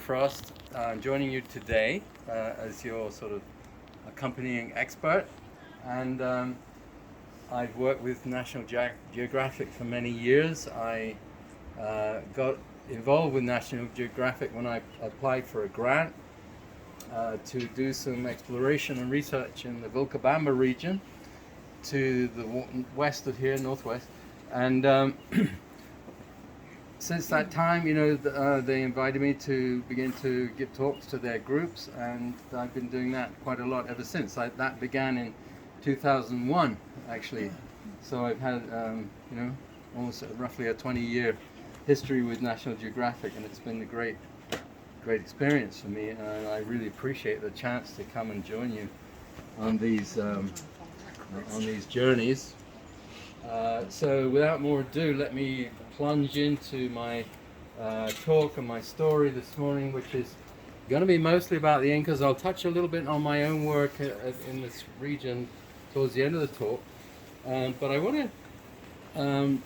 Frost, joining you today as your sort of accompanying expert. And I've worked with National Geographic for many years. I got involved with National Geographic when I applied for a grant to do some exploration and research in the Vilcabamba region to the west of here, northwest. And since that time, you know, they invited me to begin to give talks to their groups, and I've been doing that quite a lot ever since. That began in 2001, actually. So I've had, you know, almost roughly a 20-year history with National Geographic, and it's been a great experience for me. And I really appreciate the chance to come and join you on these journeys. So without more ado, let me plunge into my talk and my story this morning, which is going to be mostly about the Incas. I'll touch a little bit on my own work in this region towards the end of the talk, but I want to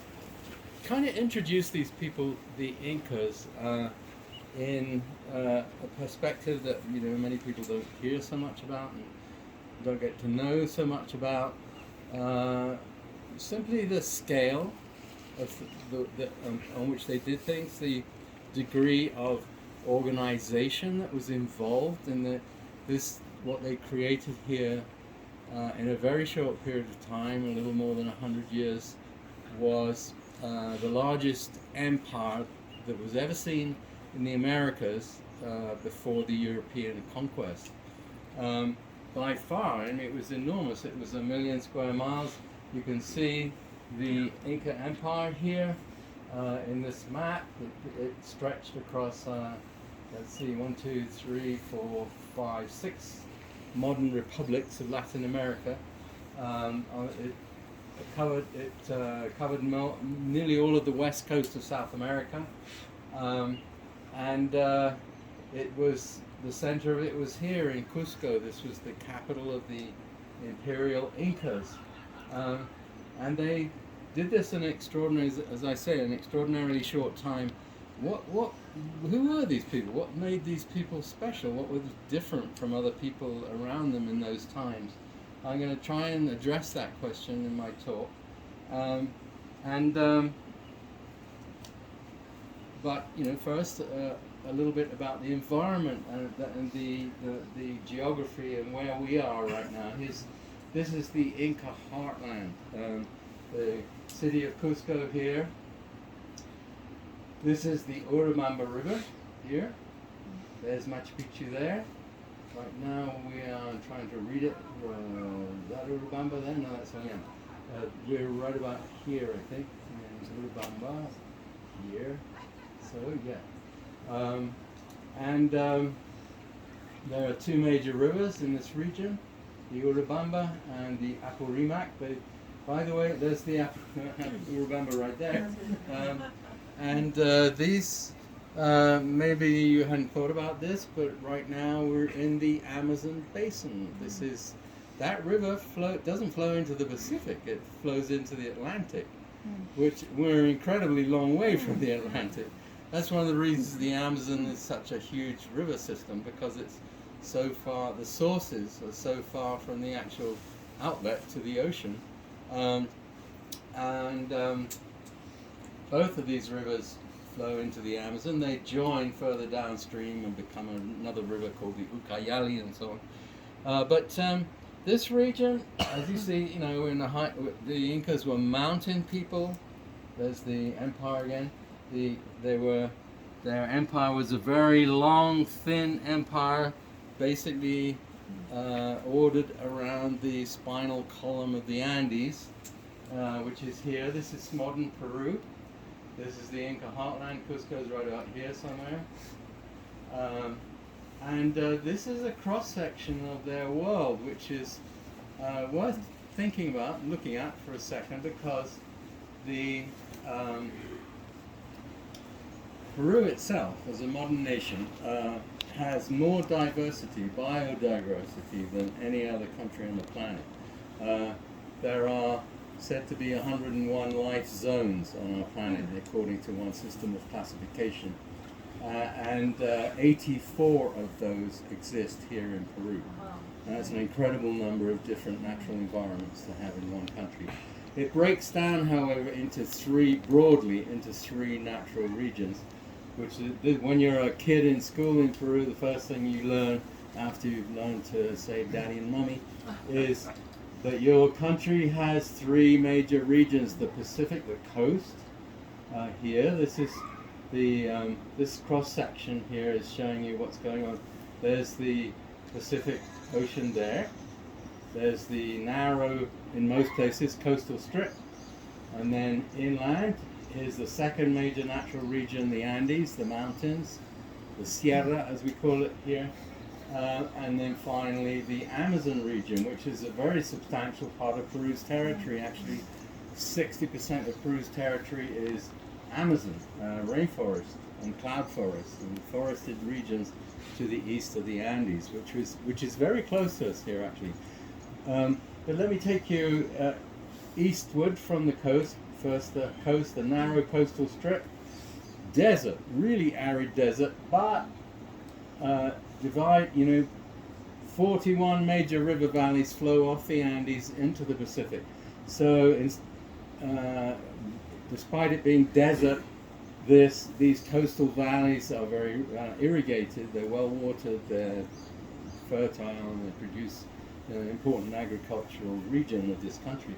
kind of introduce these people, the Incas, in a perspective that, you know, many people don't hear so much about and don't get to know so much about. Simply the scale of on which they did things, the degree of organization that was involved in what they created here in a very short period of time, a little more than 100 years, was the largest empire that was ever seen in the Americas before the European conquest. By far, and it was enormous. It was 1 million square miles. You can see the Inca Empire here in this map. It stretched across, let's see, 1, 2, 3, 4, 5, 6 modern republics of Latin America. It covered nearly all of the west coast of South America, and it was the center of it was here in Cusco. This was the capital of the imperial Incas. And they did this in extraordinary, as I say, an extraordinarily short time. Who were these people? What made these people special? What was different from other people around them in those times? I'm going to try and address that question in my talk. But you know, first a little bit about the environment and the geography and where we are right now. This is the Inca Heartland, the city of Cusco here. This is the Urubamba River here. There's Machu Picchu there. Right now we are trying to read it. Is that Urubamba then? No, that's Oyan. We're right about here, I think. And Urubamba here. So yeah. There are two major rivers in this region, the Urubamba and the Apurimac. By the way, there's the Urubamba right there. These, maybe you hadn't thought about this, but right now we're in the Amazon basin. That river doesn't flow into the Pacific, it flows into the Atlantic, which we're an incredibly long way from the Atlantic. That's one of the reasons the Amazon is such a huge river system, because it's so far, the sources are so far from the actual outlet to the ocean. Both of these rivers flow into the Amazon. They join further downstream and become another river called the Ucayali and so on. This region, as you see, you know, the Incas were mountain people. There's the empire again. Their empire was a very long, thin empire, basically ordered around the spinal column of the Andes, which is here. This is modern Peru. This is the Inca Heartland. Cusco's right out here somewhere. This is a cross-section of their world, which is worth thinking about and looking at for a second, because the Peru itself, as a modern nation, has more diversity, biodiversity, than any other country on the planet. There are said to be 101 life zones on our planet, according to one system of classification. and 84 of those exist here in Peru. Wow. And that's an incredible number of different natural environments to have in one country. It breaks down, however, broadly into three natural regions, which is, when you're a kid in school in Peru, the first thing you learn after you've learned to say daddy and mummy is that your country has three major regions: the Pacific, the coast. Here, this is the this cross section here is showing you what's going on. There's the Pacific Ocean there. There's the narrow, in most places, coastal strip, and then inland is the second major natural region, the Andes, the mountains, the Sierra as we call it here, and then finally the Amazon region, which is a very substantial part of Peru's territory. Actually, 60% of Peru's territory is Amazon, rainforest and cloud forest and forested regions to the east of the Andes, which is very close to us here actually. But let me take you eastward from the coast. First the coast, the narrow coastal strip, desert, really arid desert, but 41 major river valleys flow off the Andes into the Pacific. So despite it being desert, these coastal valleys are very irrigated, they're well watered, they're fertile, and they produce an important agricultural region of this country.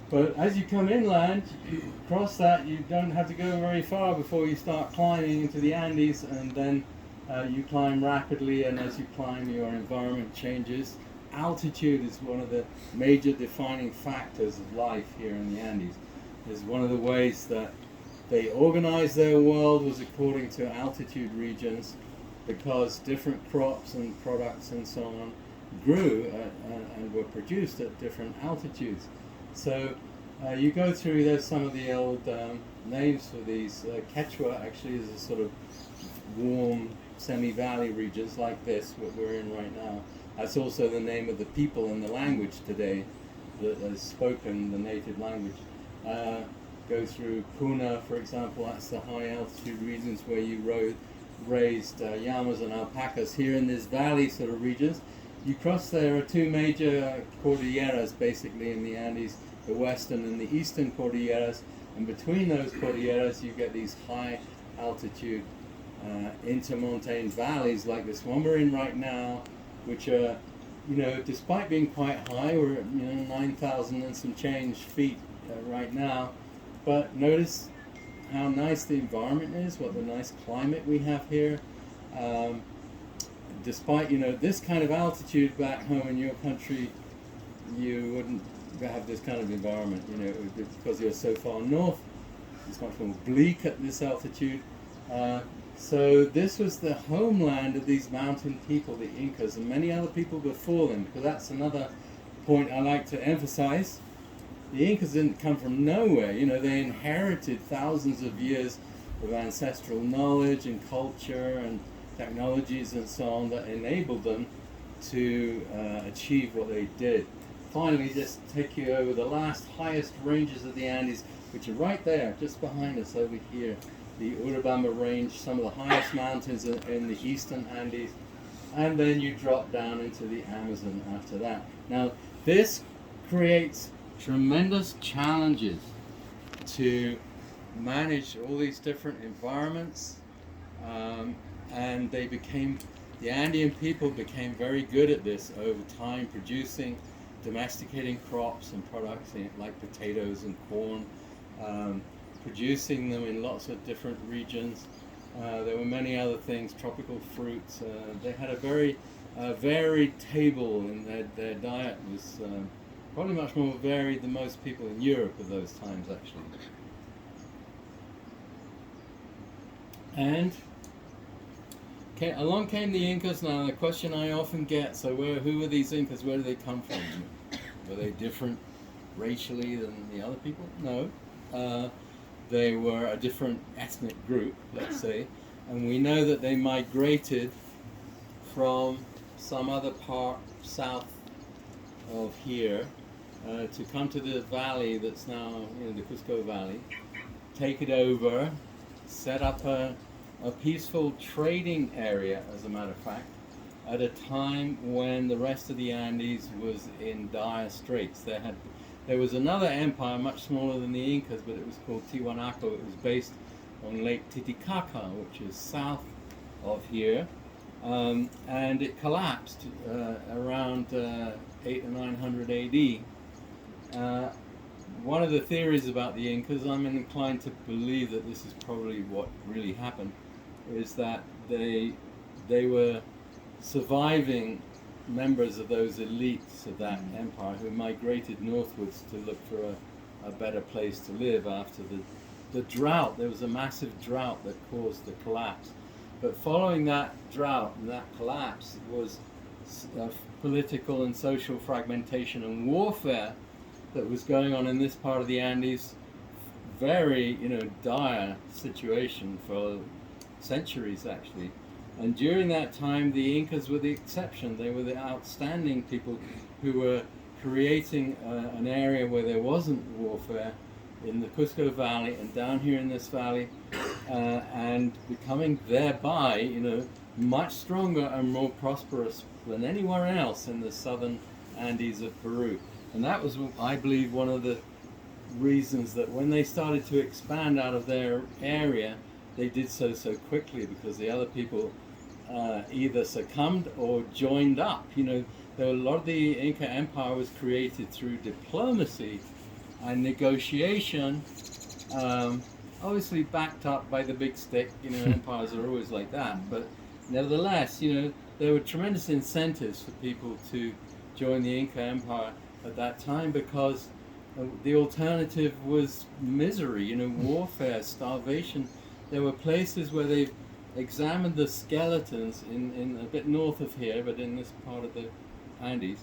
But as you come inland, you cross that, you don't have to go very far before you start climbing into the Andes, and then you climb rapidly, and as you climb your environment changes. Altitude is one of the major defining factors of life here in the Andes. It's one of the ways that they organized their world was according to altitude regions, because different crops and products and so on grew and were produced at different altitudes. So you go through, there's some of the old names for these. Quechua actually is a sort of warm semi-valley regions like this, what we're in right now. That's also the name of the people and the language today that is spoken, the native language. Go through Puna, for example, that's the high altitude regions where you raised llamas and alpacas. Here in this valley sort of regions, you cross, there are two major cordilleras basically in the Andes, the western and the eastern cordilleras, and between those cordilleras you get these high altitude intermontane valleys like this one we're in right now, which are, despite being quite high, we're at 9,000 and some change feet right now, but notice how nice the environment is, what the nice climate we have here. Despite this kind of altitude back home in your country, you wouldn't have this kind of environment, because you're so far north. It's much more bleak at this altitude. So this was the homeland of these mountain people, the Incas, and many other people before them, because that's another point I like to emphasize. The Incas didn't come from nowhere. They inherited thousands of years of ancestral knowledge and culture and technologies and so on that enabled them to achieve what they did. Finally, just take you over the last highest ranges of the Andes, which are right there, just behind us over here. The Urubamba Range, some of the highest mountains in the eastern Andes, and then you drop down into the Amazon after that. Now, this creates tremendous challenges to manage all these different environments, and the Andean people became very good at this over time, domesticating crops and products like potatoes and corn, producing them in lots of different regions. There were many other things, tropical fruits. They had a very varied table, and their diet was probably much more varied than most people in Europe at those times, actually. And along came the Incas. Now, the question I often get, so who are these Incas? Where do they come from? Were they different racially than the other people? No. They were a different ethnic group, let's say, and we know that they migrated from some other part south of here to come to the valley that's now the Cusco Valley, take it over, set up a a peaceful trading area, as a matter of fact, at a time when the rest of the Andes was in dire straits. There was another empire much smaller than the Incas, but it was called Tiwanaku. It was based on Lake Titicaca, which is south of here, and it collapsed around 8 or 900 AD. One of the theories about the Incas, I'm inclined to believe that this is probably what really happened, is that they were surviving members of those elites of that empire who migrated northwards to look for a better place to live after the drought. There was a massive drought that caused the collapse. But following that drought and that collapse was political and social fragmentation and warfare that was going on in this part of the Andes. Very, dire situation for centuries, actually. And during that time, the Incas were the exception. They were the outstanding people who were creating an area where there wasn't warfare in the Cusco Valley and down here in this valley, and becoming thereby, much stronger and more prosperous than anywhere else in the southern Andes of Peru. And that was, I believe, one of the reasons that when they started to expand out of their area, they did so quickly, because the other people either succumbed or joined up. There were a lot of the Inca Empire was created through diplomacy and negotiation, obviously backed up by the big stick. Empires are always like that, but nevertheless, there were tremendous incentives for people to join the Inca Empire at that time, because the alternative was misery, warfare, starvation. There were places where they examined the skeletons in a bit north of here, but in this part of the Andes,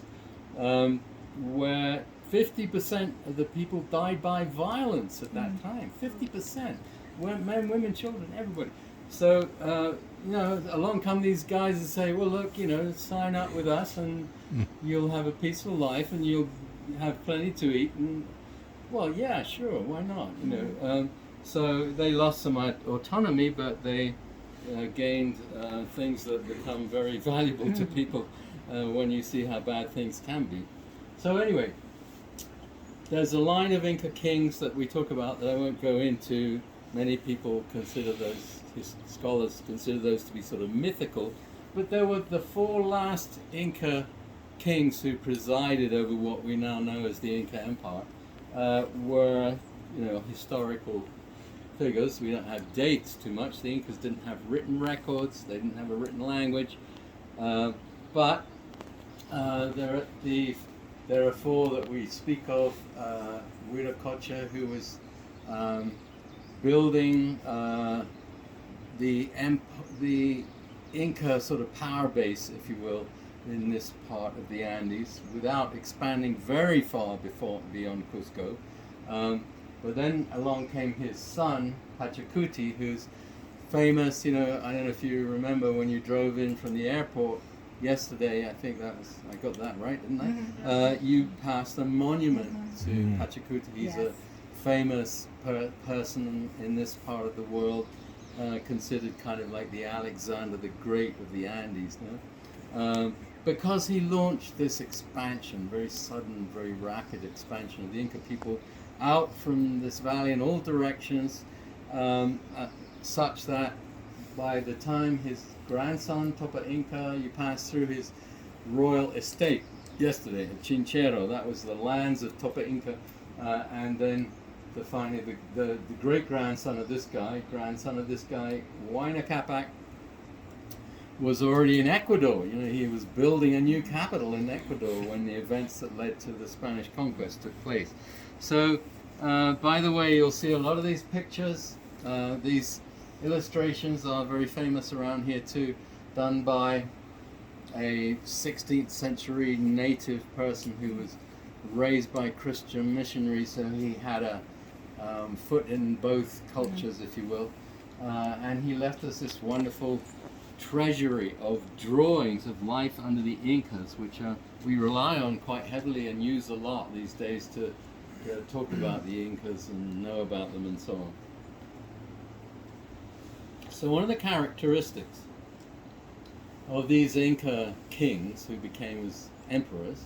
where 50% of the people died by violence at that time. 50%. Men, women, children, everybody. So, along come these guys and say, well, look, sign up with us and you'll have a peaceful life and you'll have plenty to eat. And, well, yeah, sure, why not? So they lost some autonomy, but they gained things that become very valuable to people when you see how bad things can be. So anyway, there's a line of Inca kings that we talk about that I won't go into. Many people consider those, scholars consider those to be sort of mythical, but there were the 4 last Inca kings who presided over what we now know as the Inca Empire, were, historical figures. We don't have dates too much. The Incas didn't have written records, they didn't have a written language, but there are 4 that we speak of. Viracocha, who was building the Inca sort of power base, if you will, in this part of the Andes, without expanding very far beyond Cusco. But then along came his son, Hachikuti, who's famous. I don't know if you remember when you drove in from the airport yesterday, I think I got that right, didn't I? You passed a monument to Hachikuti. He's a famous person in this part of the world, considered kind of like the Alexander the Great of the Andes, because he launched this expansion, very sudden, very rapid expansion of the Inca people out from this valley in all directions, such that by the time his grandson, Topa Inca, you passed through his royal estate yesterday at Chinchero. That was the lands of Topa Inca, and then finally the great-grandson of this guy, Huayna Capac, was already in Ecuador. He was building a new capital in Ecuador when the events that led to the Spanish conquest took place. So, by the way, you'll see a lot of these pictures. These illustrations are very famous around here too, done by a 16th century native person who was raised by Christian missionaries, so he had a foot in both cultures, if you will, and he left us this wonderful treasury of drawings of life under the Incas, which we rely on quite heavily and use a lot these days to talk about the Incas and know about them and so on. So one of the characteristics of these Inca kings who became as emperors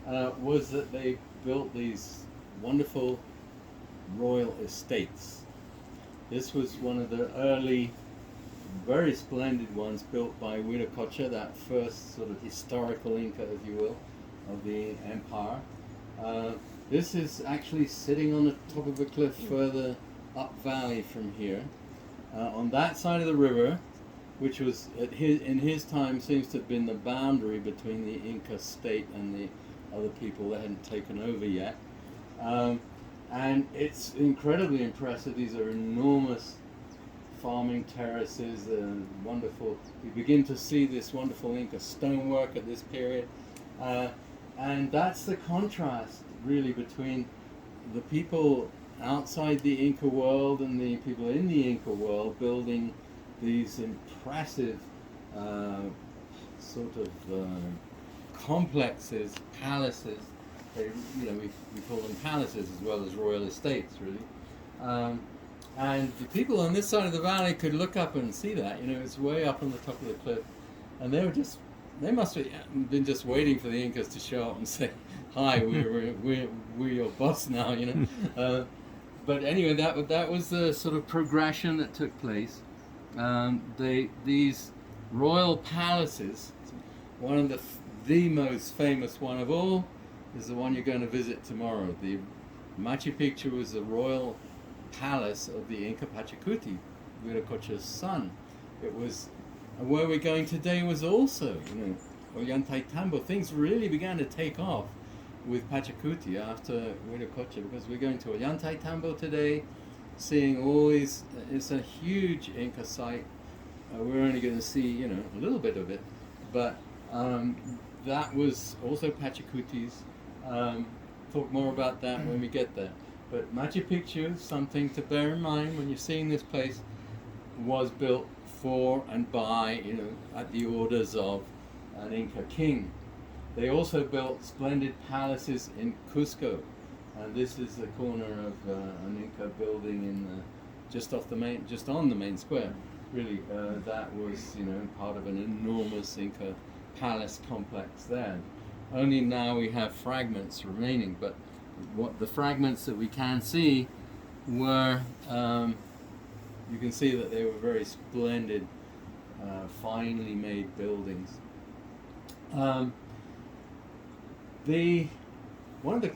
was that they built these wonderful royal estates. This was one of the early, very splendid ones built by Viracocha, that first sort of historical Inca, if you will, of the empire. This is actually sitting on the top of a cliff further up valley from here. On that side of the river, which was in his time seems to have been the boundary between the Inca state and the other people that hadn't taken over yet. And it's incredibly impressive. These are enormous farming terraces, wonderful. You begin to see this wonderful Inca stonework at this period. And that's the contrast, really, between the people outside the Inca world and the people in the Inca world building these impressive sort of complexes, palaces. They, we call them palaces as well as royal estates, really. And the people on this side of the valley could look up and see that. It's way up on the top of the cliff, and they must have been just waiting for the Incas to show up and say, "Hi, we're your boss now," But anyway, that was the sort of progression that took place. These royal palaces, one of the most famous one of all is the one you're going to visit tomorrow. The Machu Picchu was the royal palace of the Inca Hachikuti, Viracocha's son. It was, and where we're going today was also, Ollantaytambo. Things really began to take off with Hachikuti after Viracocha, because we're going to Ollantaytambo today, seeing all these. It's a huge Inca site. We're only going to see, a little bit of it, but that was also Hachikuti's. Talk more about that when we get there. But Machu Picchu, something to bear in mind when you're seeing this place, was built for and by, at the orders of an Inca king. They also built splendid palaces in Cusco, and this is the corner of an Inca building in just on the main square. Really, that was part of an enormous Inca palace complex there. Only now we have fragments remaining, but what the fragments that we can see were, you can see that they were very splendid, finely made buildings.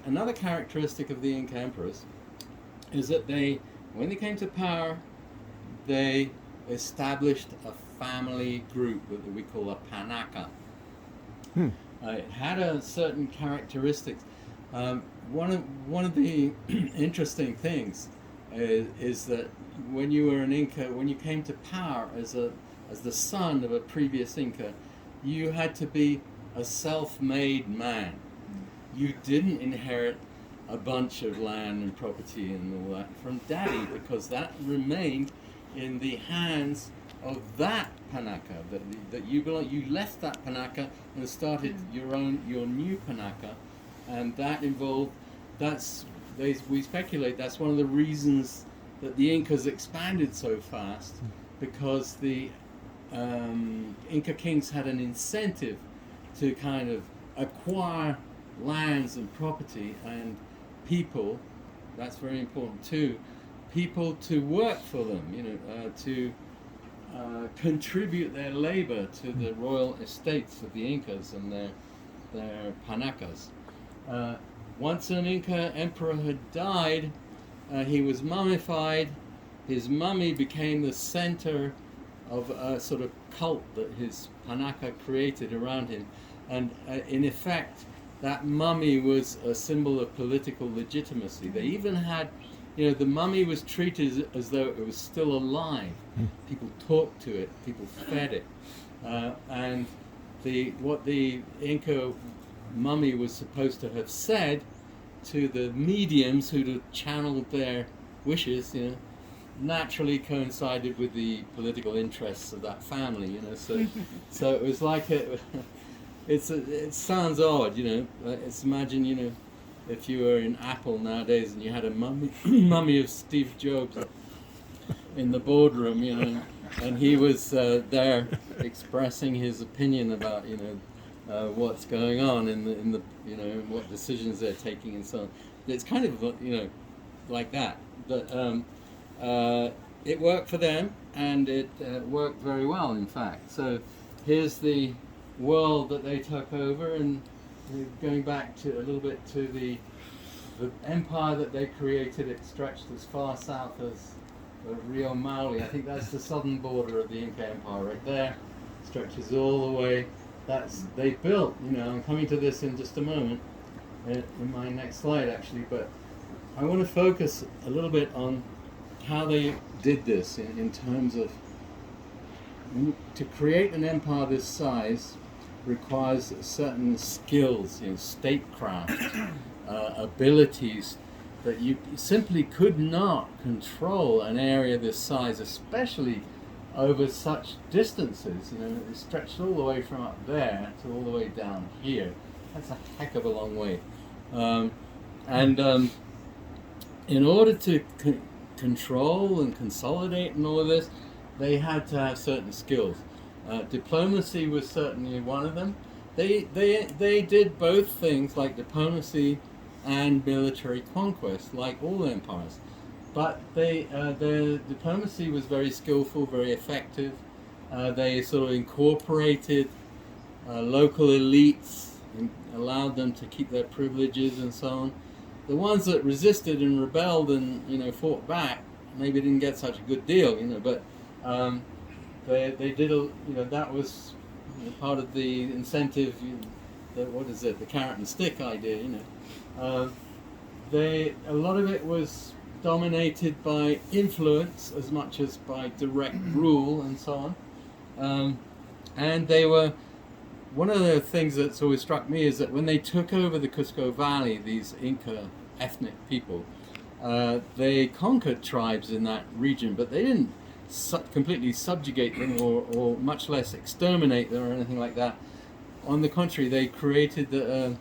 Another characteristic of the Inca emperors is that when they came to power, they established a family group that we call a panaca. It had a certain characteristics. One of the interesting things is that when you were an Inca, when you came to power as the son of a previous Inca, you had to be a self-made man. You didn't inherit a bunch of land and property and all that from daddy, because that remained in the hands of that panaca that you belong. You left that panaca and started your new panaca, and that involved. We speculate that's one of the reasons that the Incas expanded so fast, because the Inca kings had an incentive to kind of acquire lands and property and people. That's very important too. People to work for them, to contribute their labor to the royal estates of the Incas and their panacas. Once an Inca emperor had died, he was mummified. His mummy became the center of a sort of cult that his panaca created around him. And in effect, that mummy was a symbol of political legitimacy. They even had, the mummy was treated as though it was still alive. People talked to it, people fed it. And what the Inca mummy was supposed to have said to the mediums who'd have channeled their wishes, naturally coincided with the political interests of that family, So it was like it sounds odd, It's imagine, if you were in Apple nowadays and you had a mummy of Steve Jobs, in the boardroom, you know, and he was there expressing his opinion about, you know, what's going on in the you know, what decisions they're taking and so on. It's kind of, you know, like that. But it worked for them, and it worked very well, in fact. So here's the world that they took over, and going back to a little bit to the empire that they created. It stretched as far south as Rio Maule. I think that's the southern border of the Inca Empire right there. Stretches all the way. They built, you know, I'm coming to this in just a moment, in my next slide actually, but I want to focus a little bit on how they did this in terms of, to create an empire this size requires certain skills, you know, statecraft, abilities that you simply could not control an area this size, especially over such distances. You know, it stretched all the way from up there to all the way down here. That's a heck of a long way. In order to control and consolidate and all of this, they had to have certain skills. Diplomacy was certainly one of them. They did both things, like diplomacy and military conquest, like all empires. But their diplomacy was very skillful, very effective. They sort of incorporated local elites and allowed them to keep their privileges and so on. The ones that resisted and rebelled and, you know, fought back maybe didn't get such a good deal, you know. But they did, you know, that was, you know, part of the incentive. What is it? The carrot and stick idea, you know. A lot of it was dominated by influence as much as by direct rule and so on. And they were, one of the things that's always struck me is that when they took over the Cusco Valley, these Inca ethnic people, they conquered tribes in that region, but they didn't completely subjugate them or much less exterminate them or anything like that. On the contrary, they created a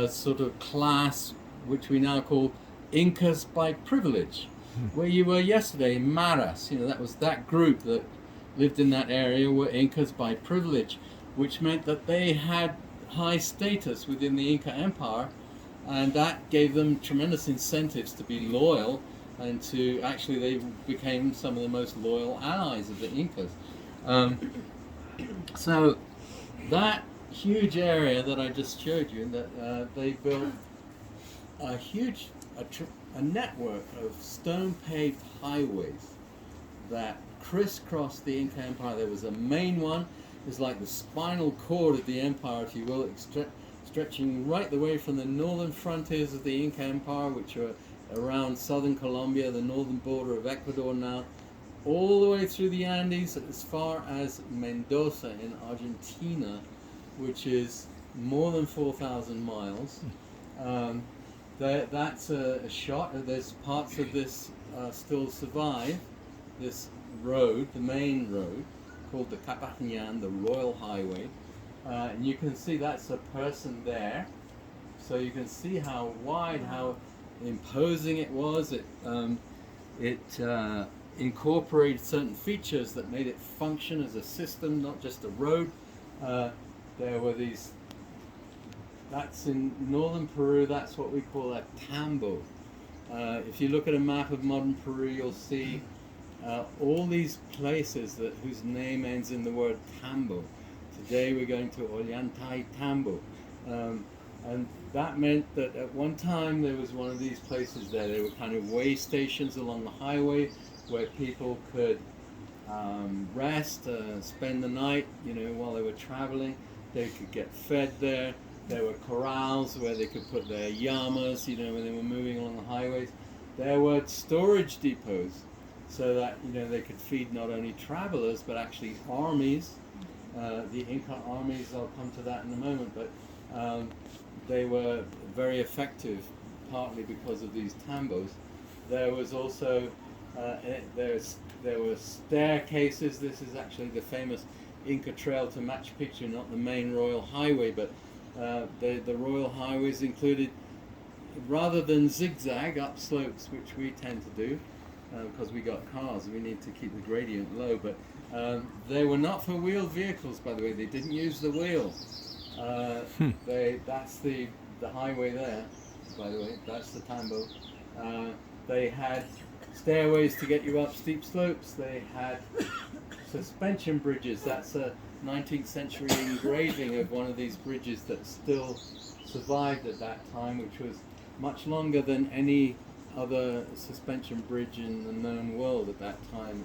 sort of class which we now call Incas by privilege. Where you were yesterday, Maras, you know, that was that group that lived in that area were Incas by privilege, which meant that they had high status within the Inca Empire, and that gave them tremendous incentives to be loyal, and to actually they became some of the most loyal allies of the Incas. So that huge area that I just showed you, that they built a network of stone-paved highways that crisscrossed the Inca Empire. There was a main one. It was like the spinal cord of the empire, if you will, stretching right the way from the northern frontiers of the Inca Empire, which are around southern Colombia, the northern border of Ecuador now, all the way through the Andes as far as Mendoza in Argentina, which is more than 4,000 miles. That's a shot. There's parts of this still survive. This road, the main road, called the Capatñan, the Royal Highway. And you can see that's a person there. So you can see how wide, how imposing it was. It incorporated certain features that made it function as a system, not just a road. There were these, that's in northern Peru, that's what we call a tambo. If you look at a map of modern Peru, you'll see all these places whose name ends in the word tambo. Today we're going to Ollantaytambo. And that meant that at one time there was one of these places there. They were kind of way stations along the highway where people could rest, spend the night, you know, while they were traveling. They could get fed there. There were corrals where they could put their llamas, you know, when they were moving along the highways. There were storage depots so that, you know, they could feed not only travelers but actually armies. The Inca armies, I'll come to that in a moment, but they were very effective partly because of these tambos. There was also there were staircases. This is actually the famous Inca Trail to Machu Picchu, not the main Royal Highway, but the Royal Highways included, rather than zigzag up slopes, which we tend to do, because we got cars, we need to keep the gradient low. But they were not for wheeled vehicles, by the way. They didn't use the wheel. That's the highway there, by the way. That's the Tambo. They had stairways to get you up steep slopes. They had suspension bridges. That's a 19th century engraving of one of these bridges that still survived at that time, which was much longer than any other suspension bridge in the known world at that time.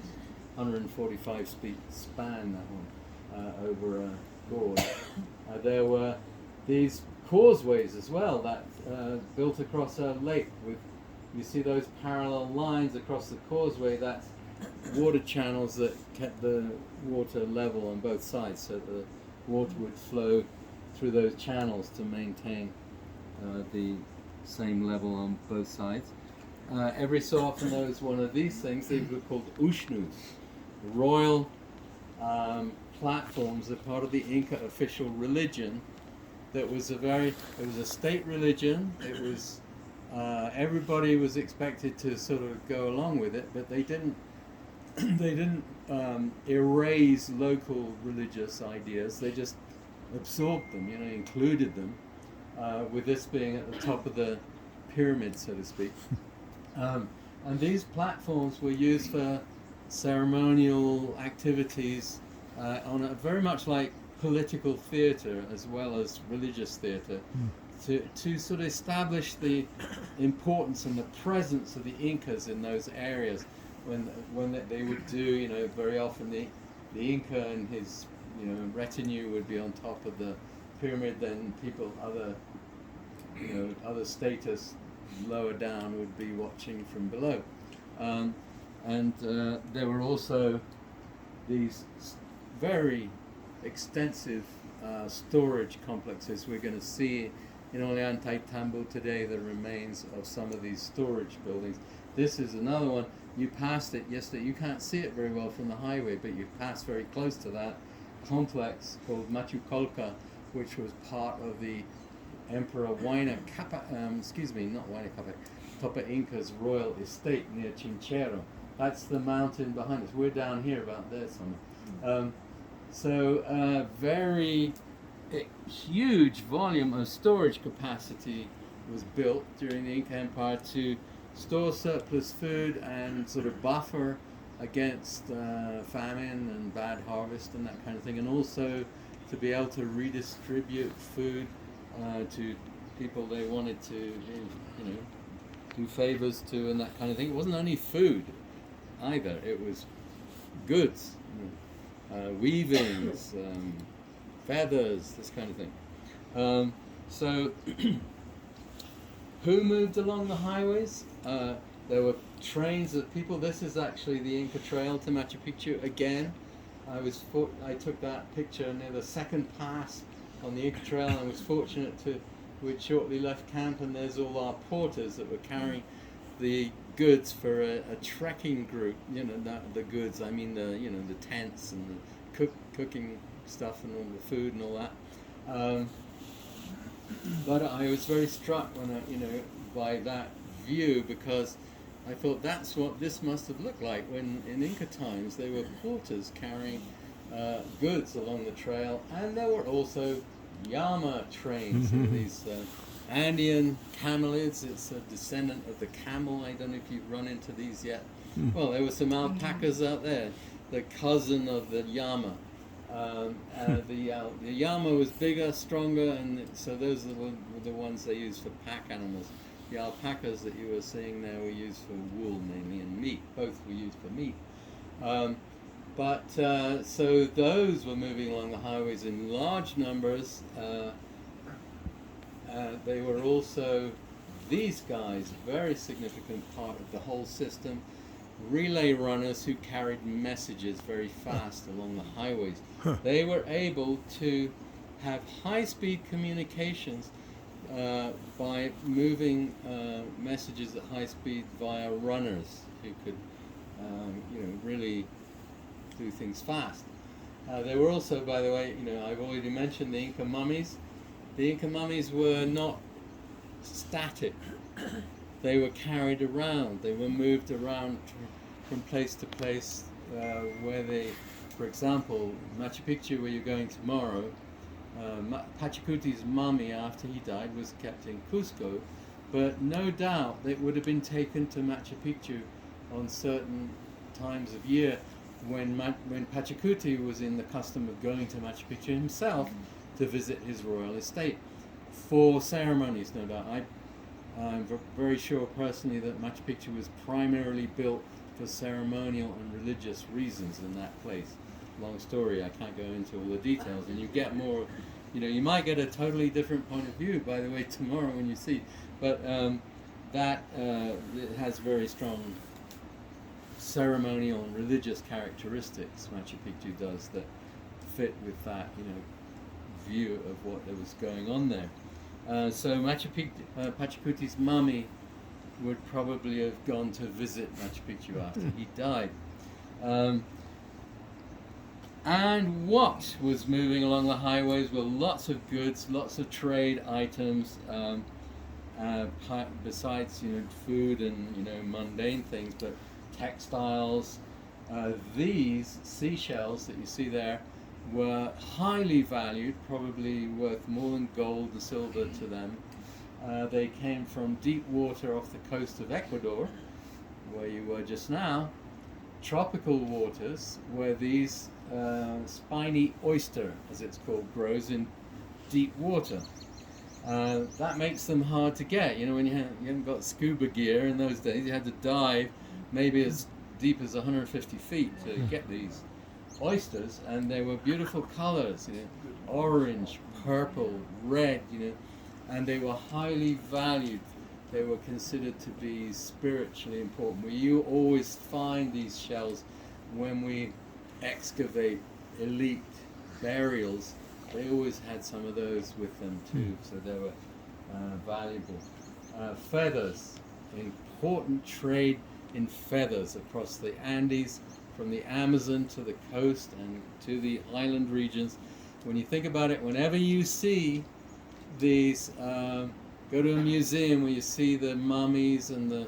145 feet span, that one, over a gorge. There were these causeways as well that built across a lake with, you see those parallel lines across the causeway. That's water channels that kept the water level on both sides, so the water would flow through those channels to maintain the same level on both sides. Every so often there was one of these things. They were called ushnus, royal platforms. They're part of the Inca official religion. That was it was a state religion. It was everybody was expected to sort of go along with it, but they didn't erase local religious ideas. They just absorbed them, included them, with this being at the top of the pyramid, so to speak. And these platforms were used for ceremonial activities on a very much like political theatre as well as religious theatre, to sort of establish the importance and the presence of the Incas in those areas. When they would do, very often the Inca and his, retinue would be on top of the pyramid, then people other status lower down would be watching from below. And there were also these very extensive storage complexes. We're going to see in Ollantaytambo today the remains of some of these storage buildings. This is another one. You passed it yesterday. You can't see it very well from the highway, but you passed very close to that complex called Machu Kolka, which was part of the Emperor Topa Inca's royal estate near Chinchero. That's the mountain behind us. We're down here about there somewhere. Very huge volume of storage capacity was built during the Inca Empire to store surplus food and sort of buffer against famine and bad harvest and that kind of thing, and also to be able to redistribute food to people they wanted to do favors to and that kind of thing. It wasn't only food either, it was goods, weavings, feathers, this kind of thing. So who moved along the highways? There were trains of people. This is actually the Inca Trail to Machu Picchu again. I took that picture near the second pass on the Inca Trail, and was fortunate we'd shortly left camp, and there's all our porters that were carrying the goods for a trekking group. The goods, I mean the tents and the cooking stuff and all the food and all that. But I was very struck when by that view, because I thought that's what this must have looked like when in Inca times they were porters carrying goods along the trail, and there were also llama trains. These Andean camelids. It's a descendant of the camel. I don't know if you've run into these yet. Well, there were some alpacas out there, the cousin of the llama. The llama was bigger, stronger, and so those were the ones they used for pack animals. The alpacas that you were seeing there were used for wool mainly, and meat. Both were used for meat. So those were moving along the highways in large numbers. They were also, these guys, a very significant part of the whole system, relay runners who carried messages very fast along the highways. They were able to have high-speed communications by moving messages at high speed via runners who could, really do things fast. There were also, by the way, I've already mentioned the Inca mummies. The Inca mummies were not static. they were carried around. They were moved around from place to place where they, for example, Machu Picchu, where you're going tomorrow, Hachikuti's mummy, after he died, was kept in Cusco, but no doubt it would have been taken to Machu Picchu on certain times of year when Hachikuti was in the custom of going to Machu Picchu himself to visit his royal estate for ceremonies, no doubt. I'm very sure personally that Machu Picchu was primarily built for ceremonial and religious reasons in that place. Long story, I can't go into all the details, and you get more, you might get a totally different point of view, by the way, tomorrow when you see, but it has very strong ceremonial and religious characteristics, Machu Picchu does, that fit with that, view of what was going on there. So Hachikuti's mummy would probably have gone to visit Machu Picchu after he died. And what was moving along the highways were lots of goods, lots of trade items, besides food and mundane things, but textiles. These seashells that you see there were highly valued, probably worth more than gold and silver to them. They came from deep water off the coast of Ecuador, where you were just now, tropical waters, where these spiny oyster, as it's called, grows in deep water. That makes them hard to get. When you haven't got scuba gear in those days, you had to dive maybe as deep as 150 feet to get these oysters, and they were beautiful colors, orange, purple, red, and they were highly valued. They were considered to be spiritually important. You always find these shells when we excavate elite burials. They always had some of those with them too, so they were valuable. Feathers, important trade in feathers across the Andes, from the Amazon to the coast and to the island regions. When you think about it, whenever you see these, go to a museum where you see the mummies and the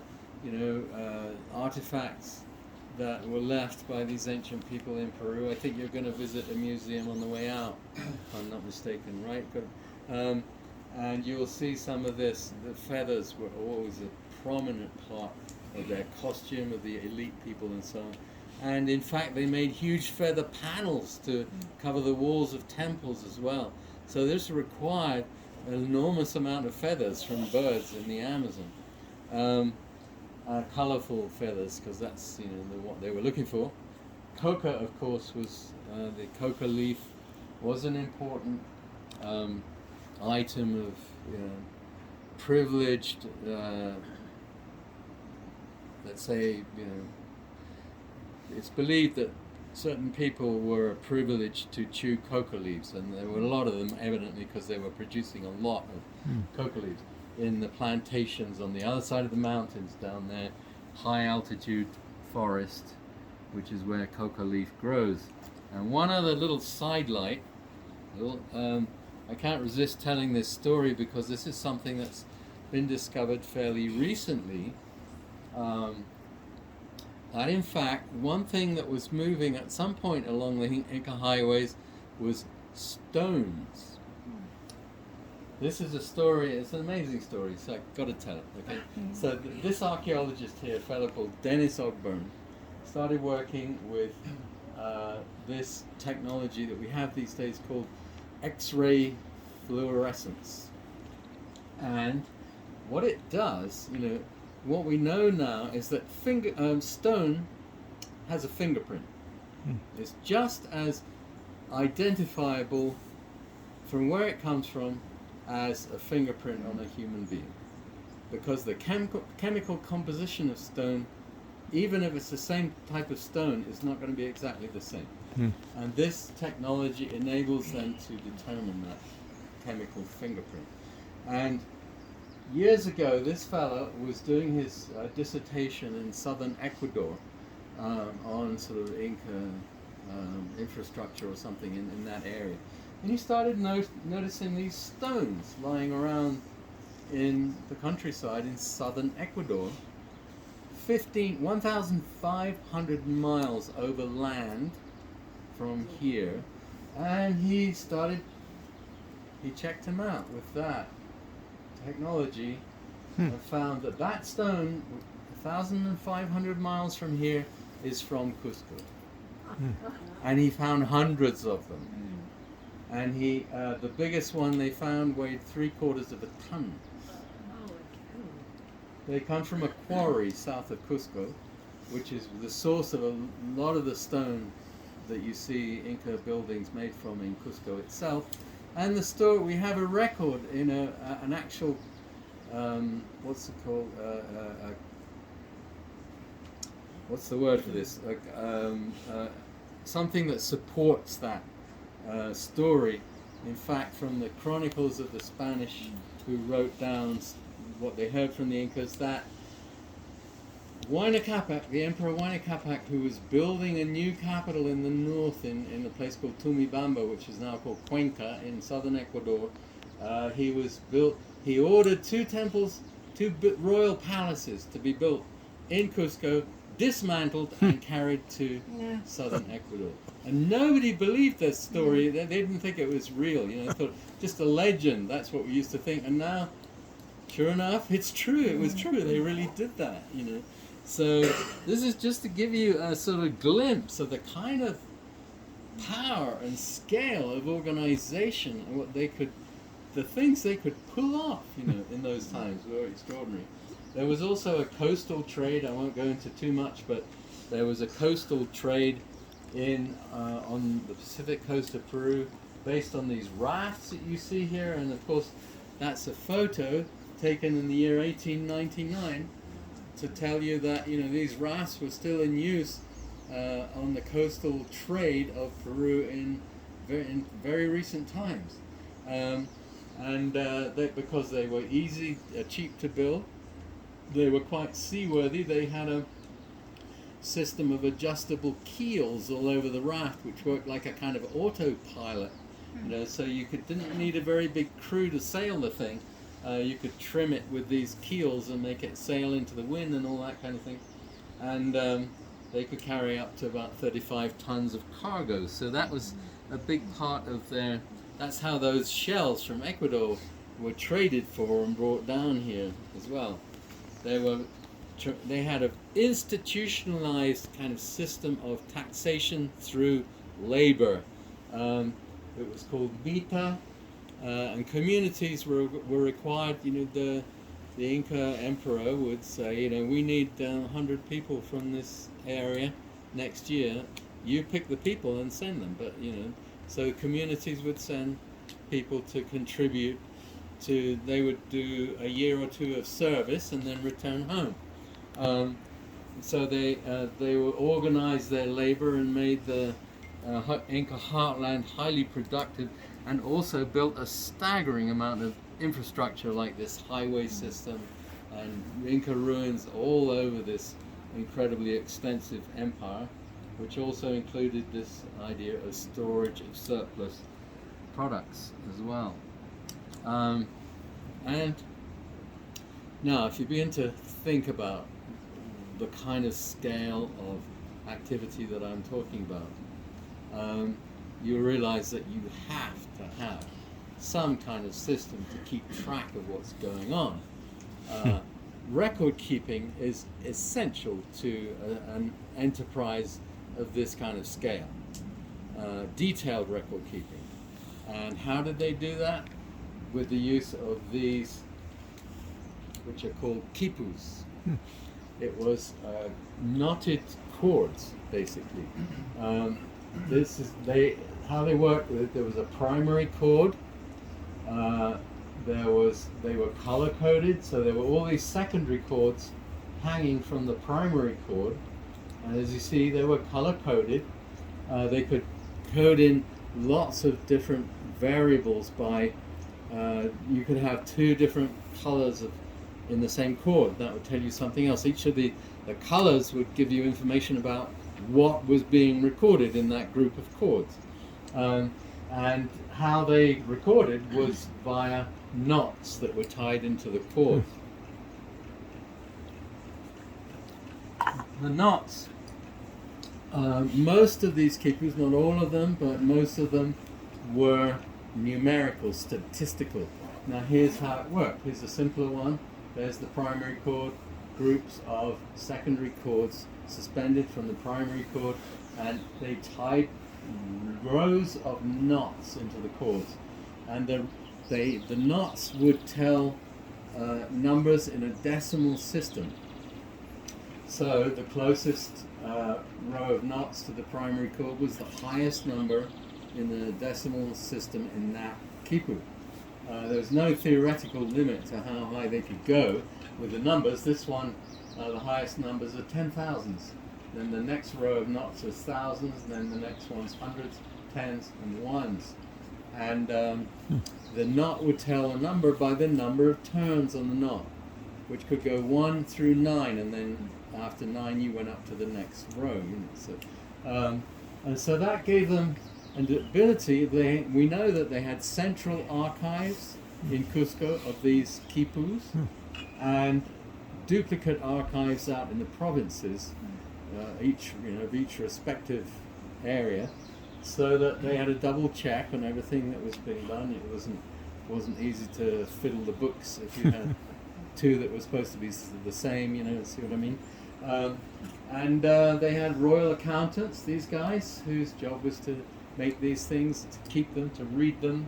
artifacts that were left by these ancient people in Peru. I think you're going to visit a museum on the way out, if I'm not mistaken, right? And you'll see some of this. The feathers were always a prominent part of their costume, of the elite people and so on. And in fact, they made huge feather panels to cover the walls of temples as well. So this required an enormous amount of feathers from birds in the Amazon. Colorful feathers, because that's what they were looking for. Coca, of course, was the coca leaf was an important item of privileged, let's say, it's believed that certain people were privileged to chew coca leaves, and there were a lot of them, evidently, because they were producing a lot of coca leaves in the plantations on the other side of the mountains down there, high altitude forest, which is where coca leaf grows. And one other little sidelight, I can't resist telling this story because this is something that's been discovered fairly recently. That in fact, one thing that was moving at some point along the Inca highways was stones. This is a story, it's an amazing story, so I've got to tell it, okay? So this archaeologist here, a fellow called Dennis Ogburn, started working with this technology that we have these days called X-ray fluorescence. And what it does, what we know now is that stone has a fingerprint. It's just as identifiable from where it comes from as a fingerprint on a human being, because the chemical composition of stone, even if it's the same type of stone, is not going to be exactly the same. And this technology enables them to determine that chemical fingerprint. And years ago, this fellow was doing his dissertation in southern Ecuador on sort of Inca infrastructure or something in that area. And he started noticing these stones lying around in the countryside in southern Ecuador, 1,500 miles over land from here, and he checked him out with that technology and found that that stone, 1,500 miles from here, is from Cusco. And he found hundreds of them. And the biggest one they found weighed 3/4 of a ton. They come from a quarry south of Cusco, which is the source of a lot of the stone that you see Inca buildings made from in Cusco itself. And the story, we have a record in an actual, what's it called? What's the word for this? Something that supports that story. In fact, from the chronicles of the Spanish who wrote down what they heard from the Incas, that Huayna Capac, the Emperor Huayna Capac, who was building a new capital in the north in a place called Tumibamba, which is now called Cuenca in southern Ecuador, he ordered two royal palaces to be built in Cusco, dismantled and carried to southern Ecuador. And nobody believed this story. They didn't think it was real. They thought just a legend. That's what we used to think. And now, sure enough, it's true. It was true. They really did that. So this is just to give you a sort of glimpse of the kind of power and scale of organization and the things they could pull off. In those times were extraordinary. There was also a coastal trade. I won't go into too much, but there was a coastal trade on the Pacific coast of Peru, based on these rafts that you see here. And of course, that's a photo taken in the year 1899 to tell you that these rafts were still in use on the coastal trade of Peru in very recent times, because they were easy, cheap to build. They were quite seaworthy. They had a system of adjustable keels all over the raft, which worked like a kind of autopilot. So you didn't need a very big crew to sail the thing. You could trim it with these keels and make it sail into the wind and all that kind of thing. And they could carry up to about 35 tons of cargo. So that was a big part of that's how those shells from Ecuador were traded for and brought down here as well. They had an institutionalized kind of system of taxation through labor. It was called Mita, and communities were required. The Inca emperor would say, we need 100 people from this area next year. You pick the people and send them. But so communities would send people to contribute. They would do a year or two of service and then return home. So they would organize their labor and made the Inca Heartland highly productive, and also built a staggering amount of infrastructure like this highway system and Inca ruins all over this incredibly extensive empire, which also included this idea of storage of surplus products as well. And now, if you begin to think about the kind of scale of activity that I'm talking about, you realize that you have to have some kind of system to keep track of what's going on. Record keeping is essential to an enterprise of this kind of scale. Detailed record keeping. And how did they do that? With the use of these, which are called quipus. It was knotted cords, basically. How they worked with it. There was a primary cord. They were color coded, so there were all these secondary cords hanging from the primary cord, and as you see, they were color coded. They could code in lots of different variables by. You could have two different colors in the same chord. That would tell you something else. Each of the colors would give you information about what was being recorded in that group of chords. And how they recorded was via knots that were tied into the cord. The knots, most of these quipus, not all of them, but most of them were numerical, statistical. Now here's how it worked. Here's a simpler one. There's the primary cord, groups of secondary cords suspended from the primary cord, and they tied rows of knots into the cords. And the knots would tell numbers in a decimal system. So the closest row of knots to the primary cord was the highest number in the decimal system in that quipu. There was no theoretical limit to how high they could go with the numbers. This one, the highest numbers are 10,000s. Then the next row of knots is thousands, and then the next one's hundreds, tens, and ones. And the knot would tell a number by the number of turns on the knot, which could go 1 through 9, and then after 9 you went up to the next row. And so that gave them an ability. We know that they had central archives in Cusco of these quipus, and duplicate archives out in the provinces, of each respective area, so that they had a double check on everything that was being done. It wasn't easy to fiddle the books if you had two that were supposed to be the same, see what I mean? And they had royal accountants, these guys, whose job was to make these things, to keep them, to read them.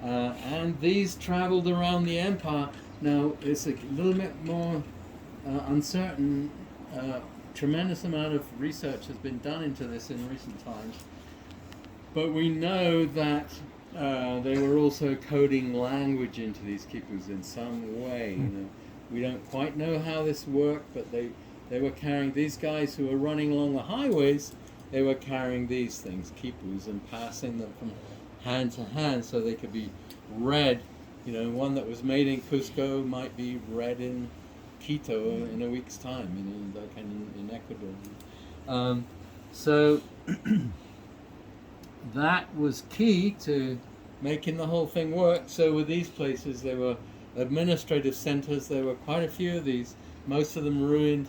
And these traveled around the empire. Now, it's a little bit more uncertain. Tremendous amount of research has been done into this in recent times. But we know that they were also coding language into these quipus in some way. We don't quite know how this worked, but they were carrying, these guys who were running along the highways, they were carrying these things, quipus, and passing them from hand to hand so they could be read. One that was made in Cusco might be read in Quito in a week's time, like in Ecuador. So that was key to making the whole thing work. So with these places, they were administrative centers. There were quite a few of these, most of them ruined.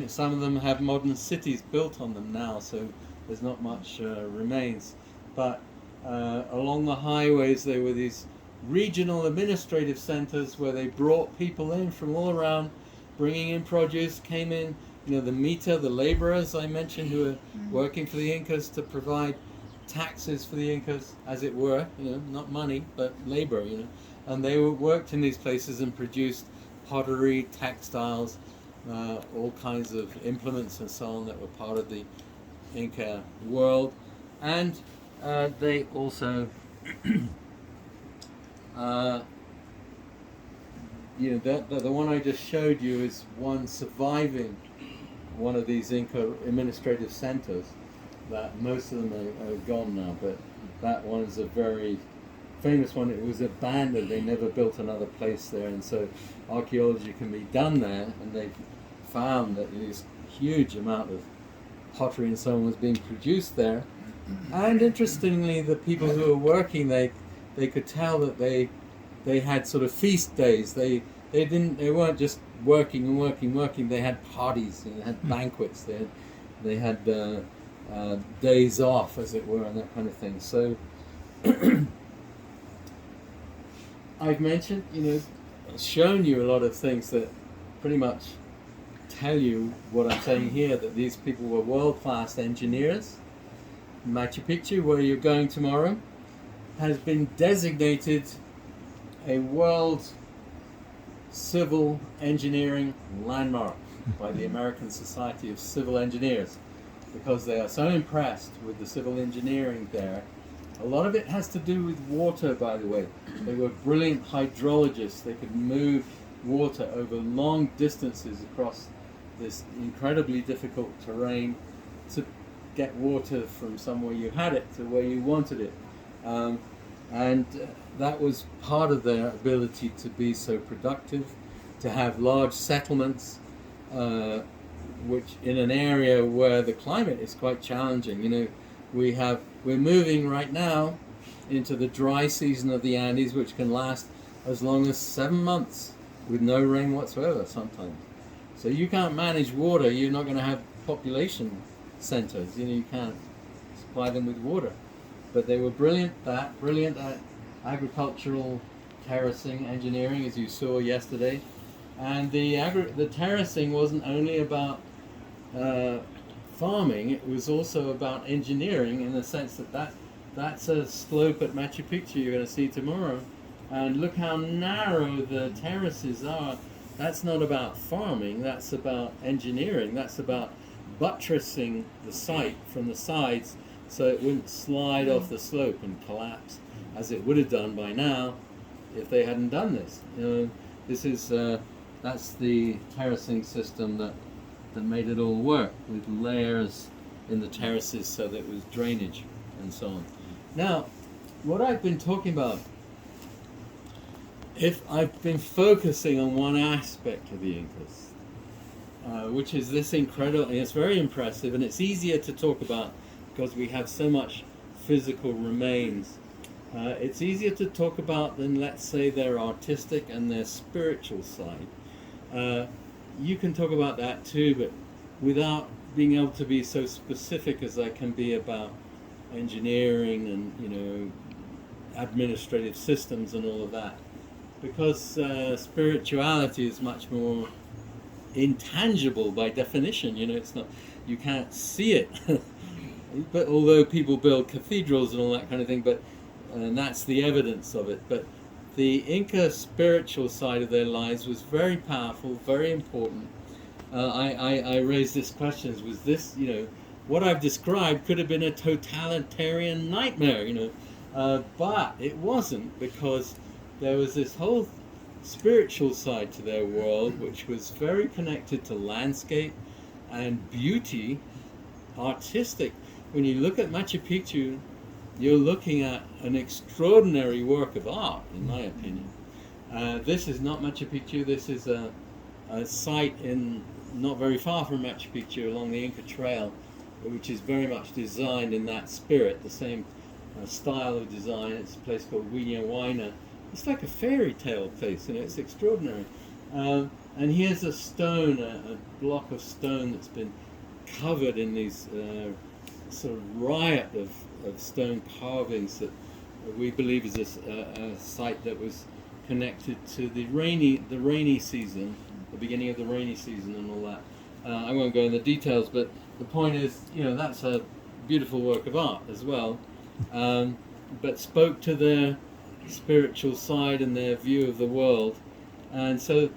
Some of them have modern cities built on them now, so there's not much remains. But along the highways, there were these regional administrative centers where they brought people in from all around, bringing in produce, came in, the mita, the laborers I mentioned, who were working for the Incas to provide taxes for the Incas, as it were, not money, but labor, and they worked in these places and produced pottery, textiles, all kinds of implements and so on that were part of the Inca world. And they also the one I just showed you is one surviving one of these Inca administrative centers. That most of them are gone now, but that one is a very famous one. It was abandoned. They never built another place there, and so archaeology can be done there, and they found that this huge amount of pottery and so on was being produced there. And interestingly, the people who were working, they could tell that they had sort of feast days. They weren't just working and working. They had parties, they had banquets, they had days off, as it were, and that kind of thing. So I've mentioned, shown you a lot of things that pretty much tell you what I'm saying here, that these people were world-class engineers. Machu Picchu, where you're going tomorrow, has been designated a World Civil Engineering Landmark by the American Society of Civil Engineers, because they are so impressed with the civil engineering there. A lot of it has to do with water, by the way. They were brilliant hydrologists. They could move water over long distances across this incredibly difficult terrain to get water from somewhere you had it to where you wanted it. And that was part of their ability to be so productive, to have large settlements, which in an area where the climate is quite challenging. We're moving right now into the dry season of the Andes, which can last as long as 7 months with no rain whatsoever sometimes. So you can't manage water, you're not going to have population centers, you can't supply them with water. But they were brilliant at agricultural terracing engineering, as you saw yesterday. And the terracing wasn't only about farming, it was also about engineering, in the sense that that's a slope at Machu Picchu you're going to see tomorrow. And look how narrow the terraces are. That's not about farming, that's about engineering. That's about buttressing the site from the sides so it wouldn't slide off the slope and collapse, as it would have done by now if they hadn't done this. This is that's the terracing system that made it all work, with layers in the terraces so that it was drainage and so on. Now, what I've been talking about, if I've been focusing on one aspect of the Incas, which is this incredible, it's very impressive, and it's easier to talk about because we have so much physical remains. It's easier to talk about than, let's say, their artistic and their spiritual side. You can talk about that too, but without being able to be so specific as I can be about engineering and administrative systems and all of that, because spirituality is much more intangible by definition. It's not, you can't see it. But although people build cathedrals and all that kind of thing, and that's the evidence of it. But the Inca spiritual side of their lives was very powerful, very important. I raised this question: was this, what I've described could have been a totalitarian nightmare, but it wasn't, because there was this whole spiritual side to their world, which was very connected to landscape and beauty, artistic. When you look at Machu Picchu, you're looking at an extraordinary work of art, in my opinion. This is not Machu Picchu. This is a site not very far from Machu Picchu, along the Inca Trail, which is very much designed in that spirit, the same style of design. It's a place called Huayna. It's like a fairy tale place, it's extraordinary. And here's a stone, a block of stone that's been covered in these sort of riot of stone carvings that we believe is a site that was connected to the rainy season, the beginning of the rainy season and all that. I won't go into the details, but the point is, that's a beautiful work of art as well, but spoke to their spiritual side and their view of the world. And so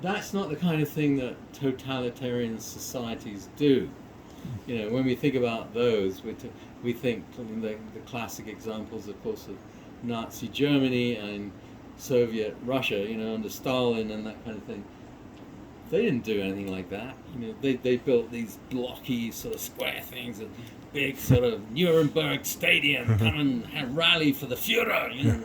that's not the kind of thing that totalitarian societies do. When we think about those, we think the classic examples, of course, of Nazi Germany and Soviet Russia, under Stalin and that kind of thing. They didn't do anything like that. They built these blocky sort of square things, and big sort of Nuremberg stadium, come and rally for the Führer.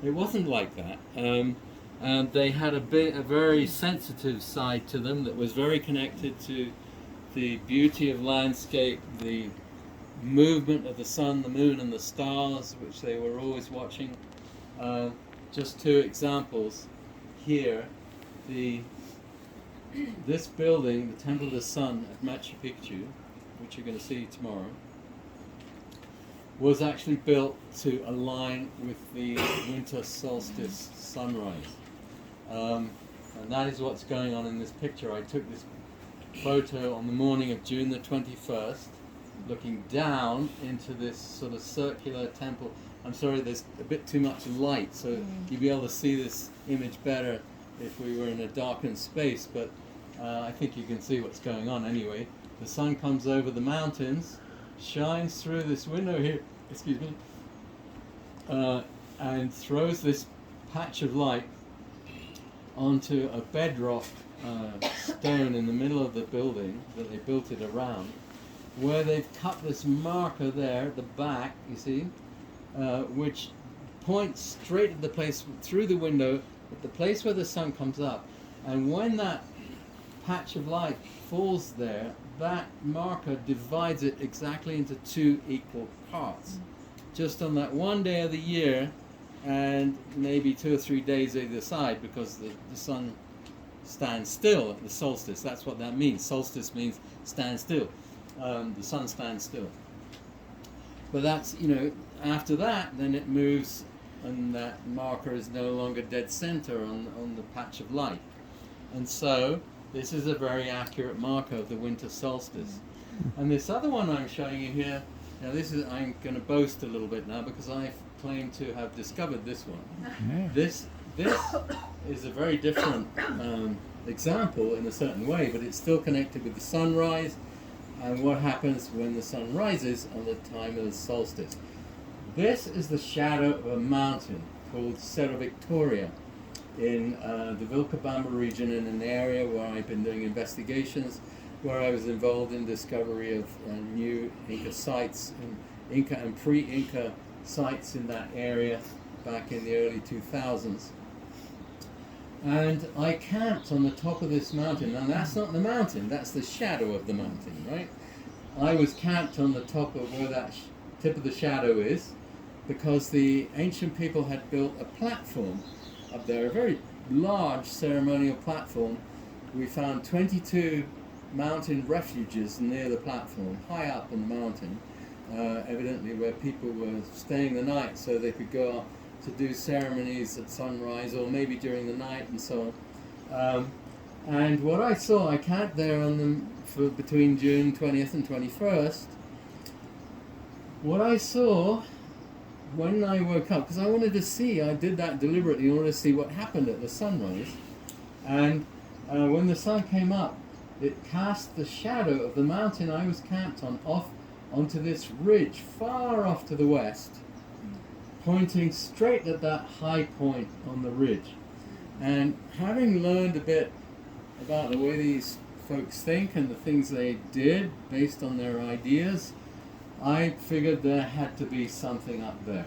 It wasn't like that. And they had a very sensitive side to them that was very connected to the beauty of landscape, the movement of the sun, the moon, and the stars, which they were always watching. Just two examples here. This building, the Temple of the Sun at Machu Picchu, which you're going to see tomorrow, was actually built to align with the winter solstice sunrise. And that is what's going on in this picture. I took this photo on the morning of June the 21st, looking down into this sort of circular temple. I'm sorry, there's a bit too much light, so you'd be able to see this image better if we were in a darkened space, but I think you can see what's going on anyway. The sun comes over the mountains, shines through this window here, and throws this patch of light onto a bedrock stone in the middle of the building that they built it around, where they've cut this marker there at the back, you see, which points straight at the place through the window, at the place where the sun comes up. And when that patch of light falls there, that marker divides it exactly into two equal parts. just on that one day of the year, and maybe 2 or 3 days either side, because the sun stands still at the solstice. That's what that means. Solstice means stand still. The sun stands still. But that's, after that, then it moves, and that marker is no longer dead center on the patch of light. And so this is a very accurate marker of the winter solstice. And this other one I'm showing you here, now I'm going to boast a little bit now, because I claim to have discovered this one. Yeah. This is a very different example in a certain way, but it's still connected with the sunrise and what happens when the sun rises on the time of the solstice. This is the shadow of a mountain called Cerro Victoria in the Vilcabamba region, in an area where I've been doing investigations, where I was involved in discovery of new Inca sites, Inca and pre-Inca sites in that area back in the early 2000s. And I camped on the top of this mountain. Now that's not the mountain, that's the shadow of the mountain, right? I was camped on the top of where that tip of the shadow is, because the ancient people had built a platform up there, a very large ceremonial platform. We found 22 mountain refuges near the platform, high up in the mountain, evidently where people were staying the night so they could go up to do ceremonies at sunrise, or maybe during the night and so on. And what I saw, I camped there on them for between June 20th and 21st. What I saw when I woke up, because I wanted to see, I did that deliberately in order to see what happened at the sunrise. And when the sun came up, it cast the shadow of the mountain I was camped on off onto this ridge far off to the west, pointing straight at that high point on the ridge. And having learned a bit about the way these folks think and the things they did based on their ideas, I figured there had to be something up there.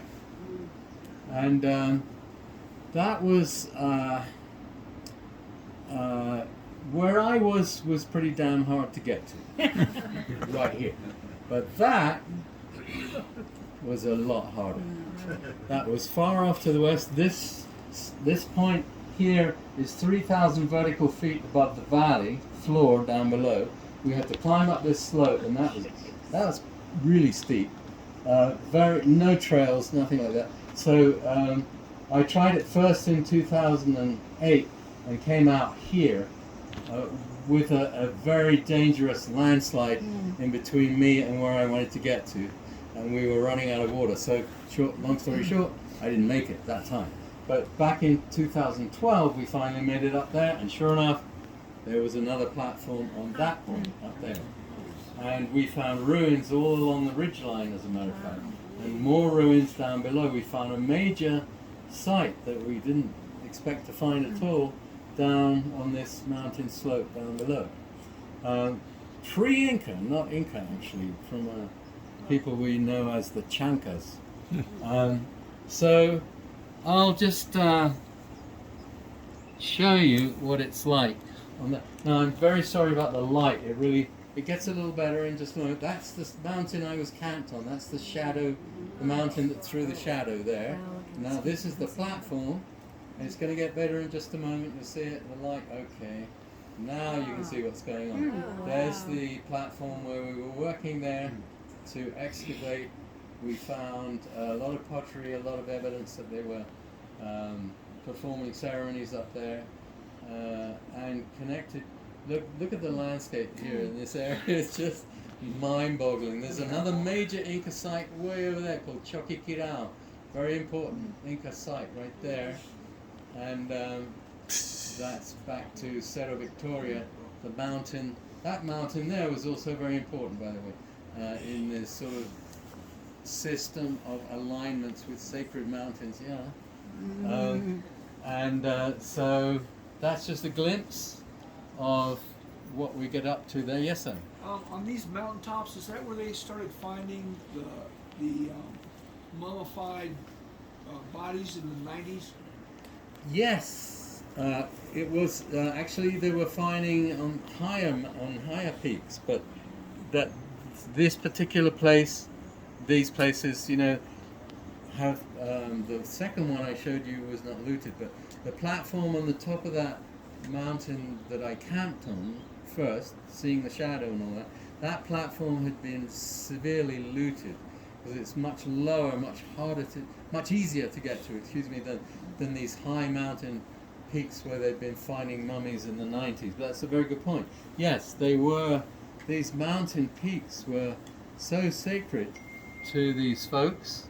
And that was where I was pretty damn hard to get to, right here. But that was a lot harder. That was far off to the west. This point here is 3,000 vertical feet above the valley floor down below. We had to climb up this slope, and that was really steep. No trails, nothing like that. So I tried it first in 2008 and came out here with a very dangerous landslide in between me and where I wanted to get to, and we were running out of water. So long story short, I didn't make it that time. But back in 2012 we finally made it up there, and sure enough there was another platform on that point up there. And we found ruins all along the ridgeline, as a matter of fact, and more ruins down below. We found a major site that we didn't expect to find at all down on this mountain slope down below. Pre-Inca, not Inca actually, from people we know as the Chancas. So I'll just show you what it's like on that. Now I'm very sorry about the light. It gets a little better in just a moment. That's the mountain I was camped on. That's the shadow, the mountain that threw the shadow there. Now this is the platform, and it's going to get better in just a moment. You'll see it, the light. Okay, now you can see what's going on. There's the platform where we were working there to excavate. We found a lot of pottery, a lot of evidence that they were performing ceremonies up there, and connected. Look at the landscape here in this area. It's just mind-boggling. There's another major Inca site way over there called Choqquequirao. Very important Inca site right there. And that's back to Cerro Victoria, the mountain. That mountain there was also very important, by the way, in this sort of system of alignments with sacred mountains. So that's just a glimpse of what we get up to there. Yes, sir? On these mountaintops, is that where they started finding the mummified bodies in the 90s? Yes. It was actually they were finding on higher peaks, but that this particular place, these places, have the second one I showed you was not looted, but the platform on the top of that mountain that I camped on first, seeing the shadow and all that, that platform had been severely looted because it's much lower, much easier to get to, than these high mountain peaks where they've been finding mummies in the 90s. But that's a very good point. Yes, these mountain peaks were so sacred to these folks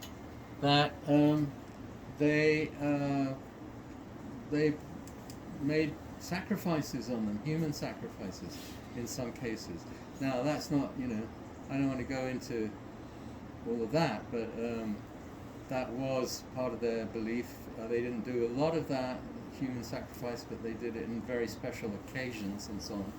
that they made sacrifices on them, human sacrifices in some cases. Now that's not, I don't want to go into all of that, but that was part of their belief. They didn't do a lot of that human sacrifice, but they did it in very special occasions and so on.